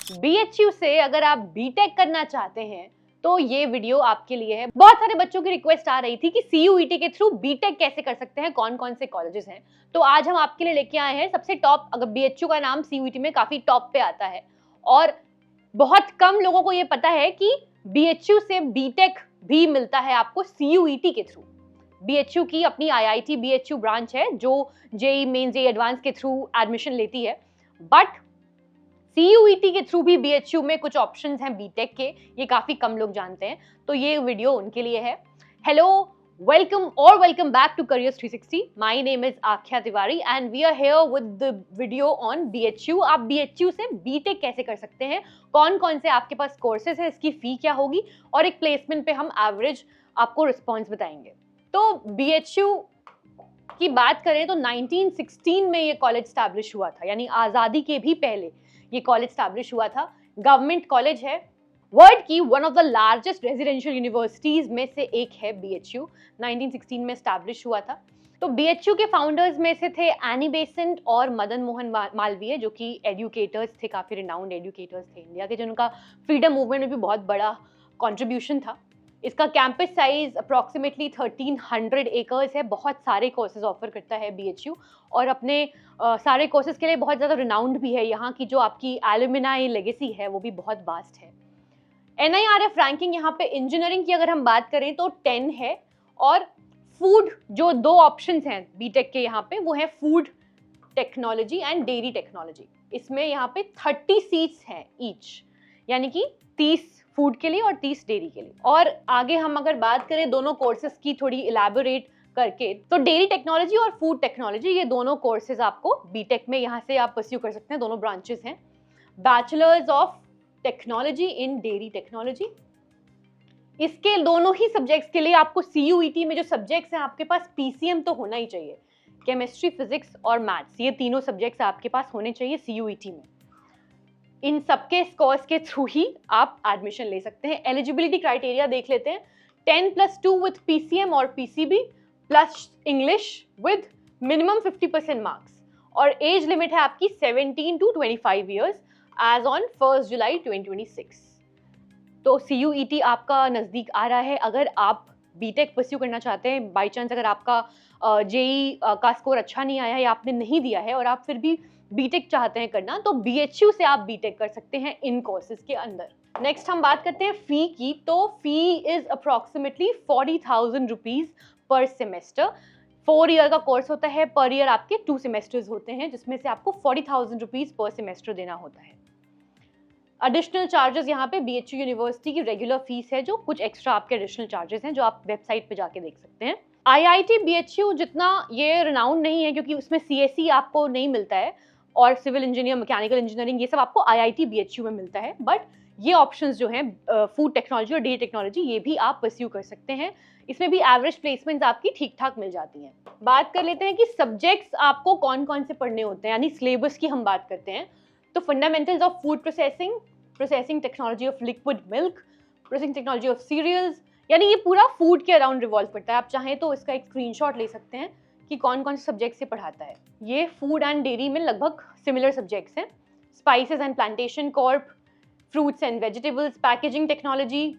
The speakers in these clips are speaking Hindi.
BHU से अगर आप बीटेक करना चाहते हैं तो ये वीडियो आपके लिए है। बहुत सारे बच्चों की रिक्वेस्ट आ रही थी कि CUET के थ्रू बीटेक कैसे कर सकते हैं, कौन कौन से कॉलेजेस हैं। तो आज हम आपके लिए लेके आए हैं सबसे टॉप। अगर BHU का नाम CUET में काफी टॉप पे आता है और बहुत कम लोगों को ये पता है कि BHU से बीटेक भी मिलता है आपको CUET के थ्रू। BHU की अपनी IIT BHU ब्रांच है जो JEE मेंस JEE एडवांस के थ्रू एडमिशन लेती है, बट CUET के थ्रू भी BHU में कुछ ऑप्शंस हैं बीटेक के, ये काफी कम लोग जानते हैं, तो ये वीडियो उनके लिए है। Hello, welcome back to Careers 360। My name is Akhya Tiwari and we are here with the video on BHU। आप BHU से बीटेक कैसे कर सकते हैं, कौन कौन से आपके पास कोर्सेज है, इसकी फी क्या होगी और एक प्लेसमेंट पे हम एवरेज आपको रिस्पॉन्स बताएंगे। तो BHU की बात करें तो 1916 में ये कॉलेज स्टैब्लिश हुआ था, यानी आजादी के भी पहले ये कॉलेज स्टैब्लिश हुआ था। गवर्नमेंट कॉलेज है, वर्ल्ड की one of the largest residential universities में से एक है BHU। 1916 में स्टैब्लिश हुआ था। तो BHU के फाउंडर्स में से थे एनी बेसेंट और मदन मोहन मालवीय, जो कि एजुकेटर्स थे, काफी रिनाउंड एजुकेटर्स थे इंडिया के, जिनका फ्रीडम मूवमेंट में भी बहुत बड़ा कॉन्ट्रीब्यूशन था। इसका कैंपस साइज अप्रॉक्सीमेटली 1300 एकर्स है। बहुत सारे कोर्सेज ऑफर करता है BHU और अपने सारे कोर्सेज के लिए बहुत ज़्यादा रिनाउंड भी है। यहाँ की जो आपकी एलुमिनाई लेगेसी है वो भी बहुत वास्ट है। NIRF रैंकिंग यहाँ पे इंजीनियरिंग की अगर हम बात करें तो 10 है, और फूड जो दो ऑप्शंस हैं बीटेक के यहाँ पे वो है food technology and dairy technology. इसमें यहाँ पे 30 सीट्स हैं ईच, यानी कि 30 फूड के लिए और 30 डेयरी के लिए। और आगे हम अगर बात करें दोनों कोर्सेज की थोड़ी इलैबोरेट करके, तो डेयरी टेक्नोलॉजी और फूड टेक्नोलॉजी ये दोनों कोर्सेज आपको बीटेक में यहाँ से आप परस्यू कर सकते हैं। दोनों ब्रांचेस हैं। Bachelors of technology in dairy technology, इसके दोनों ही सब्जेक्ट्स के लिए आपको CUET में जो सब्जेक्ट्स हैं आपके पास PCM तो होना ही चाहिए। केमिस्ट्री, फिजिक्स और मैथ्स, ये तीनों सब्जेक्ट्स आपके पास होने चाहिए CUET में। इन सबके स्कोर्स के थ्रू ही आप एडमिशन ले सकते हैं। एलिजिबिलिटी क्राइटेरिया देख लेते हैं। 10+2 विथ PCM और PCB plus English with minimum 50% marks, और एज लिमिट है आपकी 17 to 25 ईयर्स एज ऑन 1 जुलाई 2026। तो CUET आपका नज़दीक आ रहा है। अगर आप बीटेक परस्यू करना चाहते हैं, बाई चांस अगर आपका JEE का स्कोर अच्छा नहीं आया है या आपने नहीं दिया है और आप फिर भी बीटेक चाहते हैं करना, तो BHU से आप बीटेक कर सकते हैं इन कोर्सेज के अंदर। नेक्स्ट हम बात करते हैं फी की। तो फी is approximately 40,000 rupees per semester. 4 year का कोर्स होता है, पर ईयर आपके 2 सेमेस्टर्स होते हैं, जिसमें से आपको 40,000 रुपीज पर सेमेस्टर देना होता है। एडिशनल चार्जेस यहाँ पे BHU यूनिवर्सिटी की रेगुलर फीस है, जो कुछ एक्स्ट्रा आपके एडिशनल चार्जेस हैं जो आप वेबसाइट पे जाके देख सकते हैं। IIT BHU जितना ये रिनाउंड नहीं है, क्योंकि उसमें CSE आपको नहीं मिलता है और सिविल इंजीनियर, मैकेनिकल इंजीनियरिंग, ये सब आपको IIT BHU में मिलता है। बट ये ऑप्शंस जो हैं फूड टेक्नोलॉजी और डेयरी टेक्नोलॉजी, ये भी आप परस्यू कर सकते हैं। इसमें भी एवरेज प्लेसमेंट्स आपकी ठीक ठाक मिल जाती हैं। बात कर लेते हैं कि सब्जेक्ट्स आपको कौन कौन से पढ़ने होते हैं, यानी सिलेबस की हम बात करते हैं। तो fundamentals of food processing, processing technology of liquid milk, processing technology of cereals, यानी ये पूरा फूड के अराउंड रिवॉल्व करता है। आप चाहें तो इसका एक स्क्रीनशॉट ले सकते हैं कि कौन कौन से सब्जेक्ट से पढ़ाता है। ये फूड एंड डेयरी में लगभग सिमिलर सब्जेक्ट्स हैं। Spices and plantation crop, fruits and vegetables, packaging technology,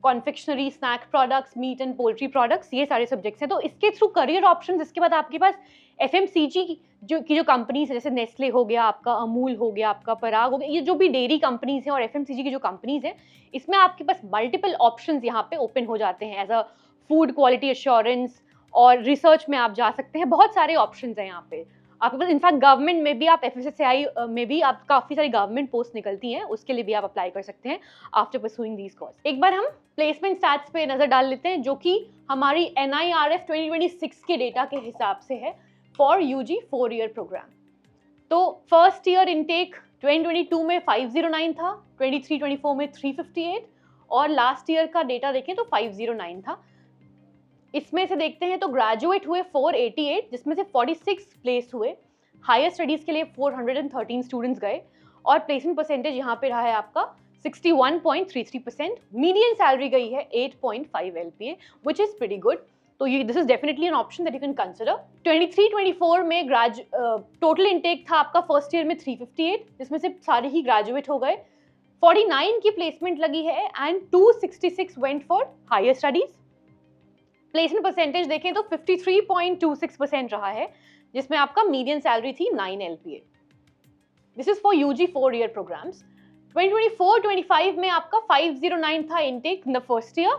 confectionery, snack products, meat and poultry products, ये सारे सब्जेक्ट्स हैं। तो इसके थ्रू करियर ऑप्शंस, इसके बाद आपके पास FMCG की जो कंपनीज है, जैसे नेस्ले हो गया आपका, अमूल हो गया आपका, पराग हो गया, ये जो भी डेयरी कंपनीज हैं और FMCG की जो कंपनीज हैं, इसमें आपके पास मल्टीपल ऑप्शंस यहाँ पे ओपन हो जाते हैं as a food quality assurance, और रिसर्च में आप जा सकते हैं। बहुत सारे ऑप्शंस हैं यहाँ पे आपके पास। इनफैक्ट गवर्नमेंट में भी आप FSSAI में भी आप काफ़ी सारी गवर्नमेंट पोस्ट निकलती हैं, उसके लिए भी आप अप्लाई कर सकते हैं आफ्टर परस्यूइंग दीज कोर्स। एक बार हम प्लेसमेंट स्टैट्स पे नज़र डाल लेते हैं, जो कि हमारी NIRF 2026 के डेटा के हिसाब से है फॉर UG 4 ईयर प्रोग्राम। तो फर्स्ट ईयर इनटेक 2022 में 509 था, 23-24 में 358, और लास्ट ईयर का डेटा देखें तो 509 था। इसमें से देखते हैं तो ग्रेजुएट हुए 488, जिसमें से 46 प्लेस हुए। हायर स्टडीज के लिए 413 स्टूडेंट्स गए, और प्लेसमेंट परसेंटेज यहाँ पे रहा है आपका 61.33%। मीडियन सैलरी गई है 8.5 LPA, which is pretty good. तो ये this is definitely an option that you can consider. 23-24 में टोटल इनटेक था आपका फर्स्ट ईयर में 358, जिसमें से सारे ही ग्रेजुएट हो गए। 49 की प्लेसमेंट लगी है and 266 went for higher studies. Placement percentage देखें तो 53.26% रहा है, जिसमें आपका मीडियन सैलरी थी 9 LPA। This is for UG 4-year programs. 2024-25 में आपका 509 था intake in the first year,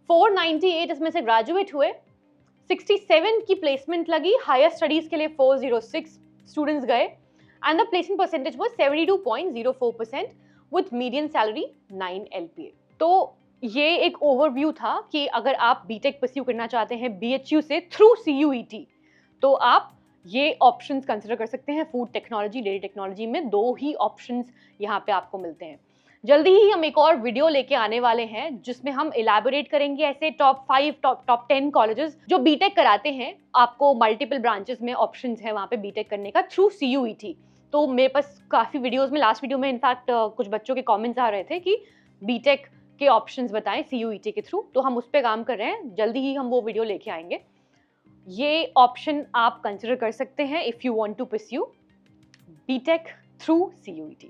498 इसमें से ग्रेजुएट हुए, 67 की प्लेसमेंट लगी, हायर स्टडीज के लिए 406 स्टूडेंट्स गए and the placement percentage was 72.04% with median salary 9 LPA। तो ये एक ओवरव्यू था कि अगर आप बीटेक परस्यू करना चाहते हैं BHU से थ्रू CUET, तो आप ये ऑप्शंस कंसिडर कर सकते हैं। फूड टेक्नोलॉजी, डेयरी टेक्नोलॉजी में 2 ही ऑप्शंस यहाँ पे आपको मिलते हैं। जल्दी ही हम एक और वीडियो लेके आने वाले हैं जिसमें हम इलैबोरेट करेंगे ऐसे टॉप 5 टॉप 10 कॉलेजेस जो बीटेक कराते हैं। आपको मल्टीपल ब्रांचेस में ऑप्शंस है वहाँ पे बीटेक करने का थ्रू CUET। तो मेरे पास काफ़ी वीडियोस में, लास्ट वीडियो में इनफैक्ट कुछ बच्चों के कमेंट्स आ रहे थे कि बीटेक के ऑप्शंस बताएं CUET के थ्रू, तो हम उस पर काम कर रहे हैं। जल्दी ही हम वो वीडियो लेके आएंगे। ये ऑप्शन आप कंसिडर कर सकते हैं if you want to pursue BTech through CUET।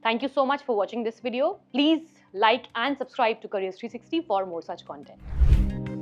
Thank you so much for watching this video. Please like and subscribe to Careers 360 for more such content.